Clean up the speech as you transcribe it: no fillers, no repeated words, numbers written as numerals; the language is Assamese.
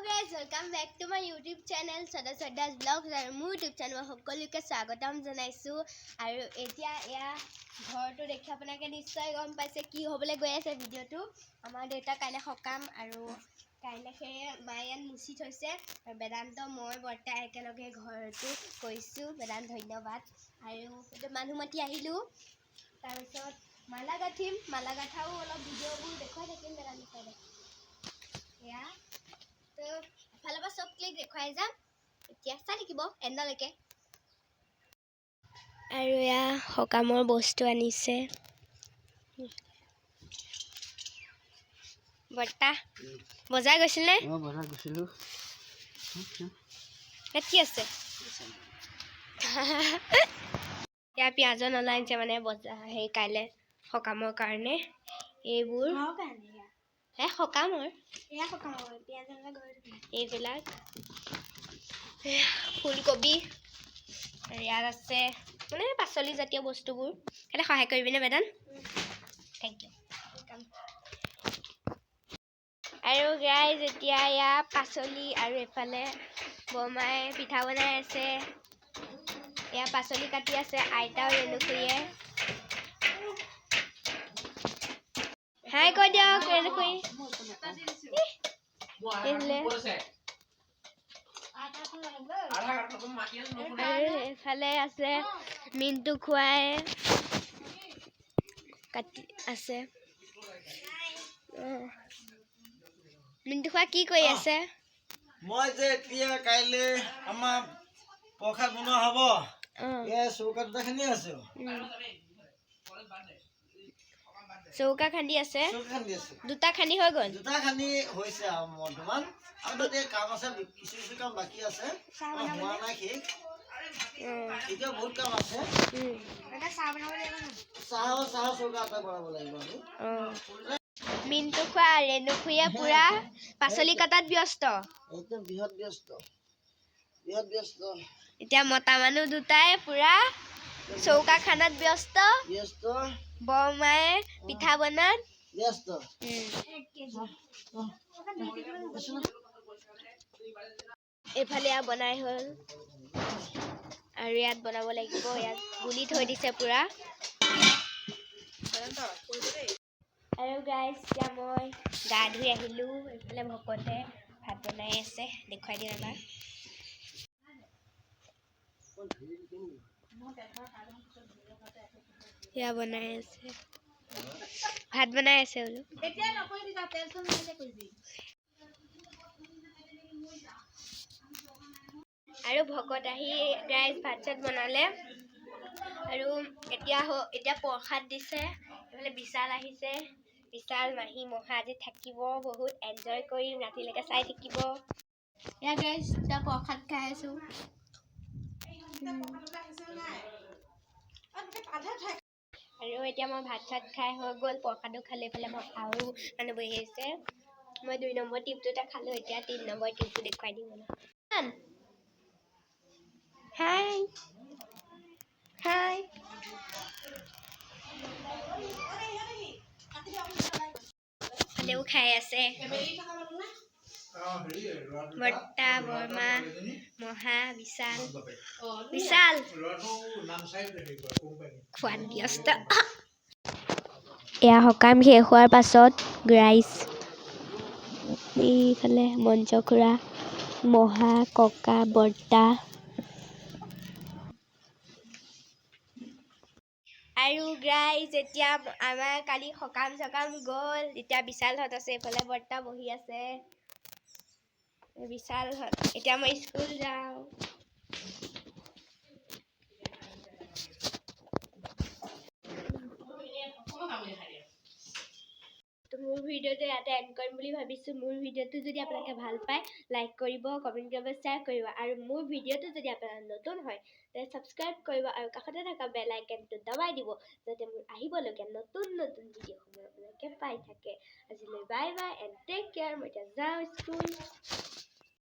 guys, welcome back to my YouTube channel Saddas Vlogs and my YouTube channel সকলোকে স্বাগতম জনাইছো আৰু এতিয়া এয়া ঘৰটো দেখি আপোনালোকে নিশ্চয় গম পাইছে কি হ'বলৈ গৈ আছে ভিডিওটো আমাৰ দেউতা কাইলে সকাম আৰু কাইলে সেই মায়ান মুছি থৈছে বেদান্ত মই বৰ্তা একেলগে ঘৰটো কৈছো বেদান্ত ধন্যবাদ আৰু মানুহ মাতি আহিলো তাৰ পিছত মালা গাঠাও অলপ ভিডিওবোৰ দেখুৱাই থাকিম বেদান্ত চাইডে এয়া তো ফালবা সব ক্লিক দেখুৱাই যাম এতিয়া চাই থাকিব এন্ডলৈকে আৰু এয়া সকামৰ বস্তু আনিছে বৰ্তা বজাৰ গৈছিল নে বজাৰ গৈছিলো কি আছে এয়া পিঁয়াজ নলাইছে মানে বজাৰ সেই কাইলে সকামৰ কাৰণে এইবোৰ সকামৰ এইবিলাক ফুলকবি ইয়াত আছে মানে পাচলি জাতীয় বস্তুবোৰ খালি সহায় কৰিবিনে বেদান থেংক ইউ আৰু গাইজ এতিয়া এয়া পাচলি আৰু এফালে বমাই পিঠা বনাই আছে এয়া পাচলি কাটি আছে আইতা আৰু ৰেণুকুয়ে হাই কৈ দিয়ক ৰেণুকুয়ে এফালে আছে মিন্টু খুৱাই কাটি আছে মিন্টু খুৱাই কি কৰি আছে মই যে এতিয়া কাইলে আমাৰ প্ৰসাদ বনোৱা হ'ব এই চৌকা দুটাখিনি আছে চৌকা খান্দি আছে দুটা খান্দি হৈ গ'ল দুটা খান্দি হৈছে বৰ্তমান আৰু তাতে কাম আছে কিছু কাম বাকী আছে হোৱা নাই শেষ এতিয়া বহুত কাম আছে চাহ চৌকা এটা বনাব লাগিব মিন্টু খুৱা ৰেণুকুয়ে পুৰা পাচলি কাটাত ব্যস্ত একদম বৃহৎ ব্যস্ত এতিয়া মতা মানুহ দুটাই পুৰা চৌকা খানাত ব্যস্ত বৰমায়ে পিঠা বনাত ব্যস্ত এইফালে বনাই হ'ল আৰু ইয়াত বনাব লাগিব ইয়াত গুলি থৈ দিছে পুৰা আৰু গাইজ এতিয়া মই গা ধুই আহিলো এইফালে ভকতে ভাত বনাই আছে দেখুৱাই দিম এবাৰ এয়া বনাই আছে ভাত বনাই আছে বোলো আৰু ভকত আহি গাইজ ভাত চাত বনালে আৰু এতিয়া প্ৰসাদ দিছে এইফালে বিশাল আহিছে বিশাল মাহী মহা আজি থাকিব বহুত এনজয় কৰিম ৰাতিলৈকে চাই থাকিব এয়া গাইজ এতিয়া প্ৰসাদ খাই আছো আৰু এতিয়া মই ভাত চাত খাই হৈ গ'ল প্ৰসাদো খালে এইফালে আৰু মানুহ বহি আছে মই 2 নম্বৰ টিপটোতে খালো এতিয়া 3 নম্বৰ টিপটো দেখুৱাই দিম হাই হাই ফালেও খাই আছে বৰ্তা বৰমা মহা বিশাল খোৱাত ব্যস্ত এয়া সকাম শেষ হোৱাৰ পাছত ৰাইজ এইফালে মঞ্চ খুৰা মহা ককা বৰ্তা আৰু গাইজ এতিয়া আমাৰ কালি সকাম গ'ল এতিয়া বিশালহঁত আছে এইফালে বৰ্তা বহি আছে বিশালহঁত এতিয়া মই স্কুল যাওঁ মোৰ ভিডিওটো ইয়াতে এণ্ড কৰিম বুলি ভাবিছোঁ মোৰ ভিডিওটো যদি আপোনালোকে ভাল পায় লাইক কৰিব কমেণ্ট কৰিব শ্বেয়াৰ কৰিব আৰু মোৰ ভিডিওটো যদি আপোনালোকে নতুন হয় তেন্তে ছাবস্ক্ৰাইব কৰিব আৰু কাষতে থকা বেল আইকনটো দবাই দিব যাতে মোৰ আহিবলগীয়া নতুন ভিডিঅ'সমূহ আপোনালোকে পাই থাকে আজিলৈ bye bye and take care মই এতিয়া যাওঁ স্কুল